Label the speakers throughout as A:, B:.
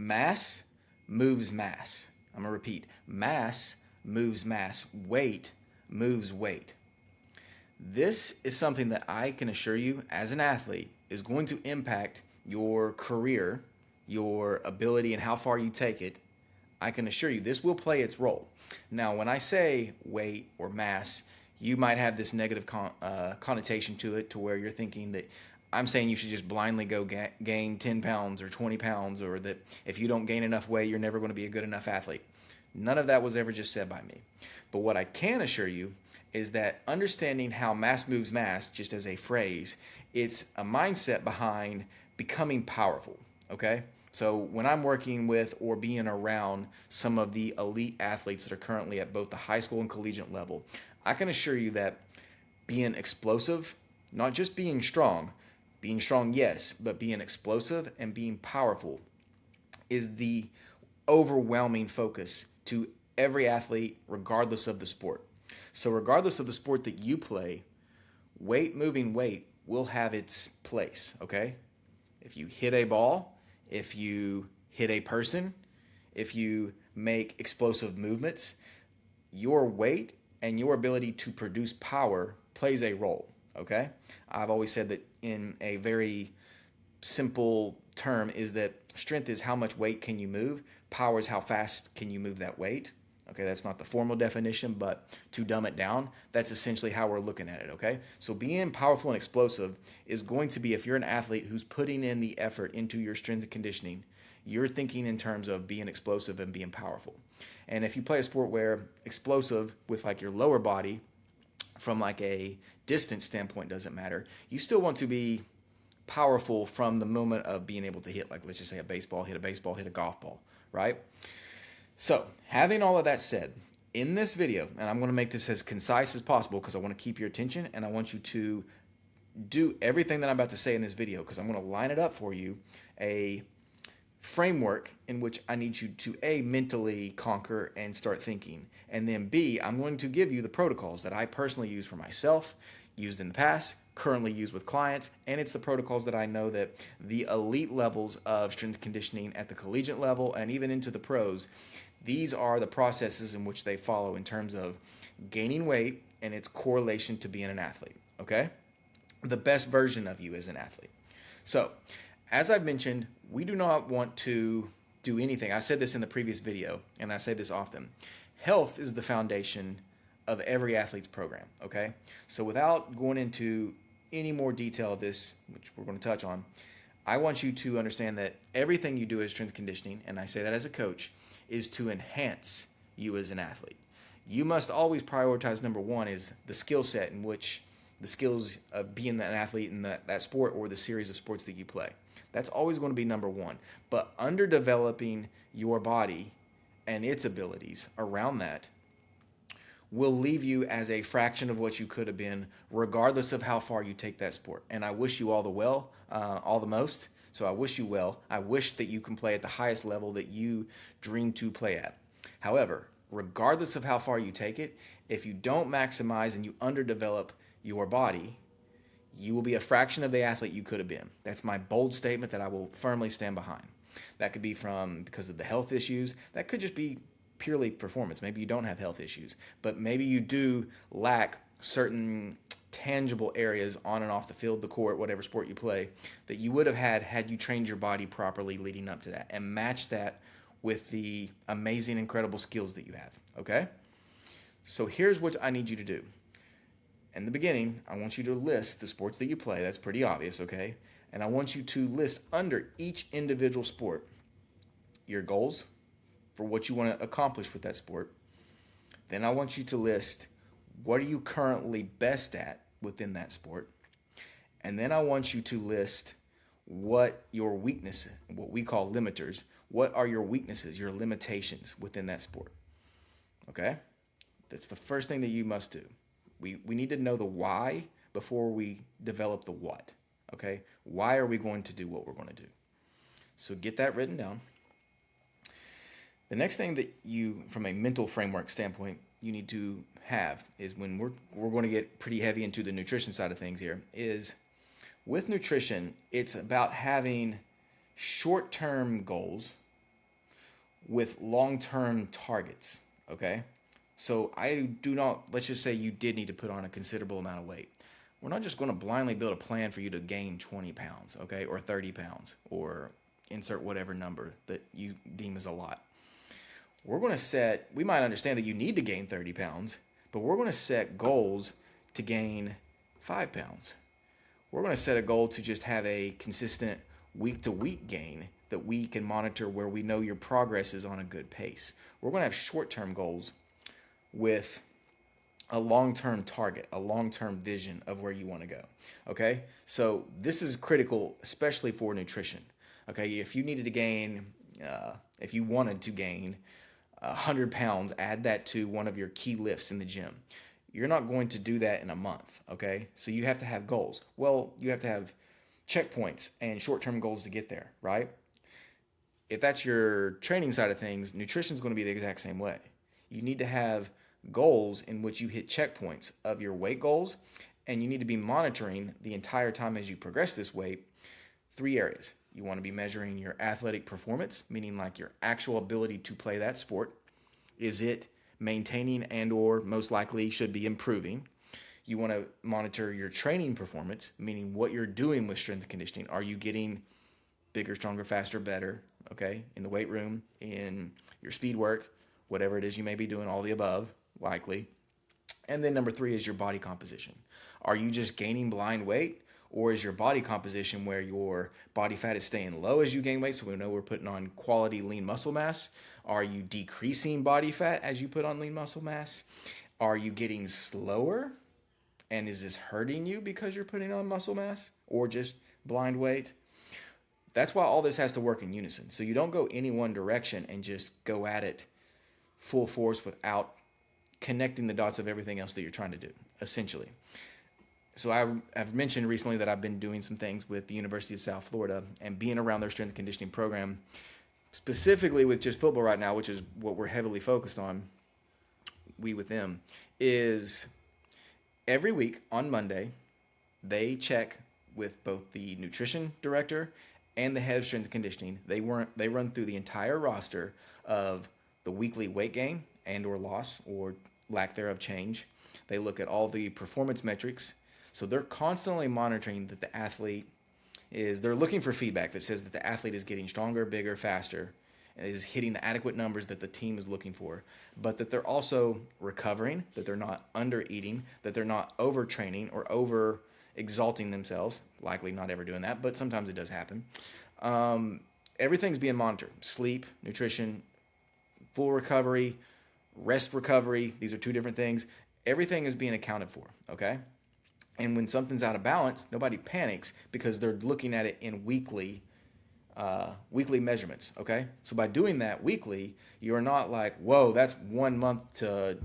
A: Mass moves mass. I'm going to repeat. Mass moves mass. Weight moves weight. This is something that I can assure you as an athlete is going to impact your career, your ability, and how far you take it. I can assure you this will play its role. Now, when I say weight or mass, you might have this negative connotation to it to where you're thinking that I'm saying you should just blindly go gain 10 pounds or 20 pounds, or that if you don't gain enough weight, you're never going to be a good enough athlete. None of that was ever just said by me. But what I can assure you is that understanding how mass moves mass, just as a phrase, it's a mindset behind becoming powerful, okay? So when I'm working with or being around some of the elite athletes that are currently at both the high school and collegiate level, I can assure you that being explosive, not just being strong, yes, but being explosive and being powerful is the overwhelming focus to every athlete, regardless of the sport. So regardless of the sport that you play, weight moving weight will have its place, okay? If you hit a ball, if you hit a person, if you make explosive movements, your weight and your ability to produce power plays a role, okay? I've always said that in a very simple term is that strength is how much weight can you move, power is how fast can you move that weight. Okay, that's not the formal definition, but to dumb it down, that's essentially how we're looking at it, okay? So being powerful and explosive is going to be, if you're an athlete who's putting in the effort into your strength and conditioning, you're thinking in terms of being explosive and being powerful. And if you play a sport where explosive with like your lower body from like a distance standpoint doesn't matter, you still want to be powerful from the moment of being able to hit, like let's just say a baseball, hit a golf ball, right? So, having all of that said, in this video, and I'm going to make this as concise as possible because I want to keep your attention and I want you to do everything that I'm about to say in this video because I'm going to line it up for you, a framework in which I need you to A, mentally conquer and start thinking, and then B, I'm going to give you the protocols that I personally use for myself, used in the past, currently used with clients, and it's the protocols that I know that the elite levels of strength conditioning at the collegiate level and even into the pros, these are the processes in which they follow in terms of gaining weight and its correlation to being an athlete, okay? The best version of you as an athlete. So, as I've mentioned, we do not want to do anything. I said this in the previous video, and I say this often. Health is the foundation of every athlete's program, okay? So without going into any more detail of this, which we're going to touch on, I want you to understand that everything you do as strength conditioning, and I say that as a coach, is to enhance you as an athlete. You must always prioritize number one is the skill set in which the skills of being an athlete in that sport or the series of sports that you play. That's always going to be number one. But underdeveloping your body and its abilities around that will leave you as a fraction of what you could have been, regardless of how far you take that sport. And I wish you all the most. So I wish you well. I wish that you can play at the highest level that you dream to play at. However, regardless of how far you take it, if you don't maximize and you underdevelop your body, you will be a fraction of the athlete you could have been. That's my bold statement that I will firmly stand behind. That could be because of the health issues. That could just be purely performance. Maybe you don't have health issues, but maybe you do lack certain tangible areas on and off the field, the court, whatever sport you play, that you would have had you trained your body properly leading up to that and match that with the amazing, incredible skills that you have, okay? So here's what I need you to do. In the beginning, I want you to list the sports that you play. That's pretty obvious, okay? And I want you to list under each individual sport your goals for what you want to accomplish with that sport. Then I want you to list what are you currently best at within that sport. And then I want you to list what your weaknesses, what we call limiters, what are your weaknesses, your limitations within that sport. Okay? That's the first thing that you must do. We need to know the why before we develop the what. Okay? Why are we going to do what we're going to do? So get that written down. The next thing that you, from a mental framework standpoint, you need to have is when we're going to get pretty heavy into the nutrition side of things here, is with nutrition, it's about having short-term goals with long-term targets, okay? So I do not, let's just say you did need to put on a considerable amount of weight. We're not just going to blindly build a plan for you to gain 20 pounds, okay, or 30 pounds, or insert whatever number that you deem as a lot. We're going to set, we might understand that you need to gain 30 pounds, but we're going to set goals to gain 5 pounds. We're going to set a goal to just have a consistent week-to-week gain that we can monitor where we know your progress is on a good pace. We're going to have short-term goals with a long-term target, a long-term vision of where you want to go. Okay? So this is critical, especially for nutrition. Okay? If you needed to gain, if you wanted to gain 100 pounds, add that to one of your key lifts in the gym. You're not going to do that in a month. Okay? So you have to have goals. Well, you have to have checkpoints and short-term goals to get there, right? If that's your training side of things, nutrition is going to be the exact same way. You need to have goals in which you hit checkpoints of your weight goals, and you need to be monitoring the entire time as you progress this weight. 3 areas. You want to be measuring your athletic performance, meaning like your actual ability to play that sport. Is it maintaining and or most likely should be improving? You want to monitor your training performance, meaning what you're doing with strength and conditioning. Are you getting bigger, stronger, faster, better, okay, in the weight room, in your speed work, whatever it is you may be doing, all the above, likely. And then number 3 is your body composition. Are you just gaining blind weight, or is your body composition where your body fat is staying low as you gain weight, so we know we're putting on quality lean muscle mass? Are you decreasing body fat as you put on lean muscle mass? Are you getting slower? And is this hurting you because you're putting on muscle mass or just blind weight? That's why all this has to work in unison. So you don't go any one direction and just go at it full force without connecting the dots of everything else that you're trying to do, essentially. So I've mentioned recently that I've been doing some things with the University of South Florida and being around their strength and conditioning program, specifically with just football right now, which is what we're heavily focused on, we with them, is every week on Monday, they check with both the nutrition director and the head of strength and conditioning. They run through the entire roster of the weekly weight gain and or loss or lack thereof change. They look at all the performance metrics. So they're constantly monitoring that the athlete they're looking for feedback that says that the athlete is getting stronger, bigger, faster, and is hitting the adequate numbers that the team is looking for, but that they're also recovering, that they're not under eating, that they're not overtraining or over exalting themselves. Likely not ever doing that, but sometimes it does happen. Everything's being monitored. Sleep, nutrition, full recovery, rest recovery. These are 2 different things. Everything is being accounted for, okay? And when something's out of balance, nobody panics because they're looking at it in weekly measurements, okay? So by doing that weekly, you're not like, whoa, that's 1 month to,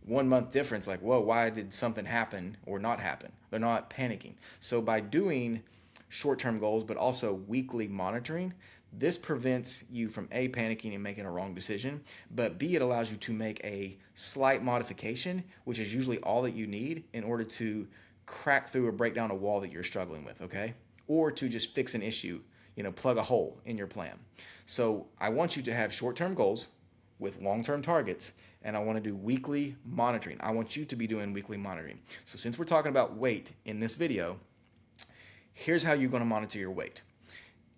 A: 1 month difference. Like, whoa, why did something happen or not happen? They're not panicking. So by doing short-term goals, but also weekly monitoring, this prevents you from A, panicking and making a wrong decision, but B, it allows you to make a slight modification, which is usually all that you need in order to crack through or break down a wall that you're struggling with, okay? Or to just fix an issue, plug a hole in your plan. So I want you to have short-term goals with long-term targets, and I want to do weekly monitoring. I want you to be doing weekly monitoring. So since we're talking about weight in this video, here's how you're going to monitor your weight.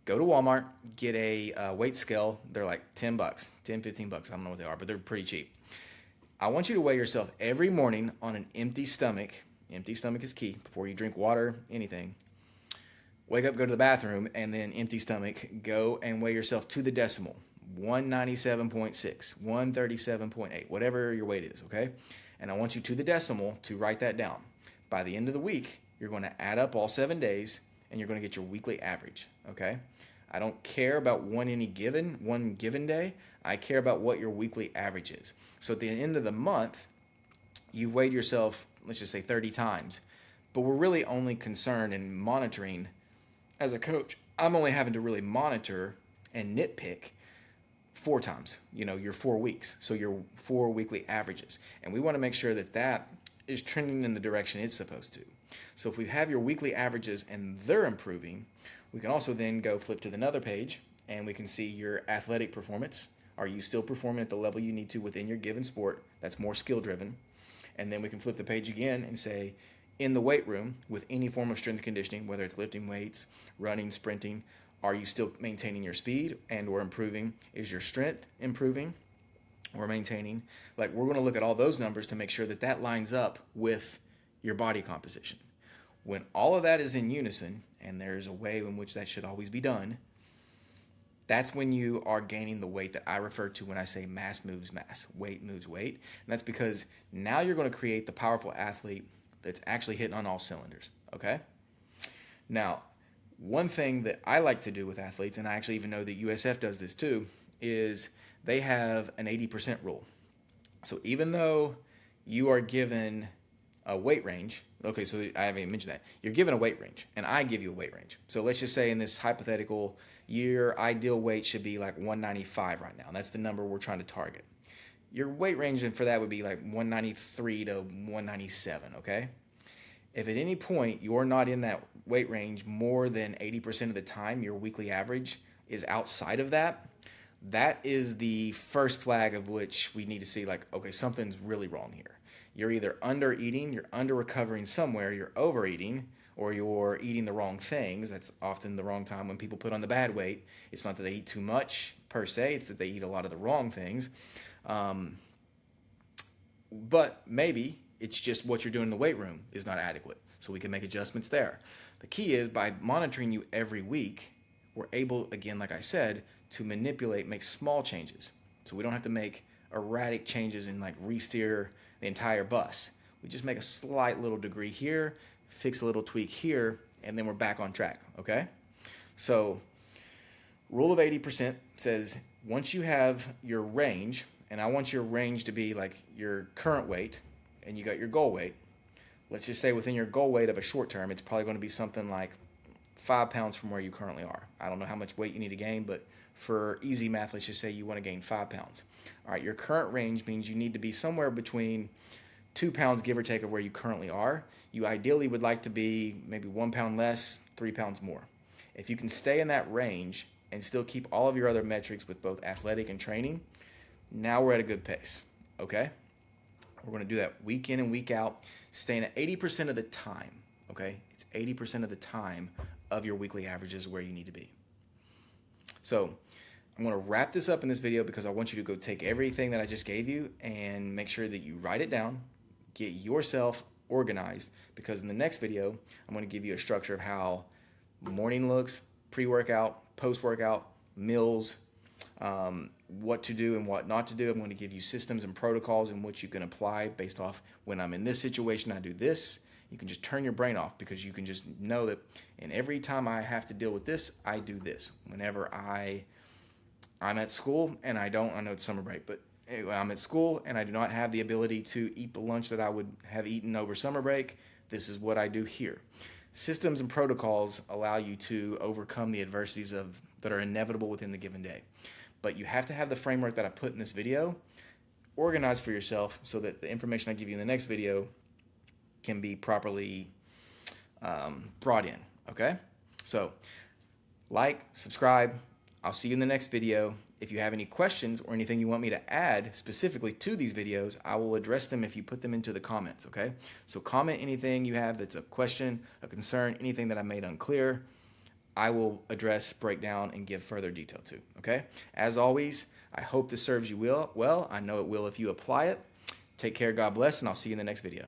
A: Go to Walmart, get a weight scale. They're like $10, $10, $15. I don't know what they are, but they're pretty cheap. I want you to weigh yourself every morning on an empty stomach. Empty stomach is key before you drink water, anything. Wake up, go to the bathroom, and then empty stomach, go and weigh yourself to the decimal. 197.6, 137.8, whatever your weight is, okay? And I want you to the decimal to write that down. By the end of the week, you're going to add up all 7 days, and you're going to get your weekly average, okay? I don't care about one given day. I care about what your weekly average is. So at the end of the month, you've weighed yourself, let's just say 30 times, but we're really only concerned in monitoring. As a coach, I'm only having to really monitor and nitpick 4 times, your 4 weeks. So your 4 weekly averages. And we want to make sure that that is trending in the direction it's supposed to. So if we have your weekly averages and they're improving, we can also then go flip to another page and we can see your athletic performance. Are you still performing at the level you need to within your given sport? That's more skill driven. And then we can flip the page again and say, in the weight room with any form of strength and conditioning, whether it's lifting weights, running, sprinting, are you still maintaining your speed and or improving? Is your strength improving or maintaining? Like, we're going to look at all those numbers to make sure that that lines up with your body composition. When all of that is in unison, and there's a way in which that should always be done, that's when you are gaining the weight that I refer to when I say mass moves mass, weight moves weight. And that's because now you're going to create the powerful athlete that's actually hitting on all cylinders, okay? Now, one thing that I like to do with athletes, and I actually even know that USF does this too, is they have an 80% rule. So even though you are given a weight range, okay, so I haven't even mentioned that. You're given a weight range, and I give you a weight range. So let's just say in this hypothetical, your ideal weight should be like 195 right now. That's the number we're trying to target. Your weight range for that would be like 193 to 197, okay? If at any point you're not in that weight range more than 80% of the time, your weekly average is outside of that, that is the first flag of which we need to see, like, okay, something's really wrong here. You're either under eating, you're under recovering somewhere, you're overeating, or you're eating the wrong things. That's often the wrong time when people put on the bad weight. It's not that they eat too much per se, it's that they eat a lot of the wrong things. But maybe it's just what you're doing in the weight room is not adequate. So we can make adjustments there. The key is by monitoring you every week, we're able, again, like I said, to manipulate, make small changes. So we don't have to make erratic changes and like re-steer the entire bus. We just make a slight little degree here, fix a little tweak here, and then we're back on track, okay? So rule of 80% says once you have your range, and I want your range to be like your current weight, and you got your goal weight. Let's just say within your goal weight of a short term, it's probably going to be something like 5 pounds from where you currently are. I don't know how much weight you need to gain, but for easy math, let's just say you want to gain 5 pounds. All right, your current range means you need to be somewhere between 2 pounds, give or take, of where you currently are. You ideally would like to be maybe 1 pound less, 3 pounds more. If you can stay in that range and still keep all of your other metrics with both athletic and training, now we're at a good pace, okay? We're going to do that week in and week out, staying at 80% of the time, okay? It's 80% of the time of your weekly averages where you need to be. So I'm going to wrap this up in this video because I want you to go take everything that I just gave you and make sure that you write it down, get yourself organized, because in the next video, I'm going to give you a structure of how morning looks, pre-workout, post-workout, meals, what to do and what not to do. I'm going to give you systems and protocols in which you can apply based off when I'm in this situation, I do this. You can just turn your brain off because you can just know that, and every time I have to deal with this, I do this. Whenever I'm at school and I know it's summer break, but anyway, I'm at school and I do not have the ability to eat the lunch that I would have eaten over summer break, this is what I do here. Systems and protocols allow you to overcome the adversities that are inevitable within the given day. But you have to have the framework that I put in this video organized for yourself so that the information I give you in the next video can be properly brought in, okay? So, like, subscribe. I'll see you in the next video. If you have any questions or anything you want me to add specifically to these videos, I will address them if you put them into the comments, okay? So comment anything you have that's a question, a concern, anything that I made unclear, I will address, break down, and give further detail to, okay? As always, I hope this serves you well. I know it will if you apply it. Take care, God bless, and I'll see you in the next video.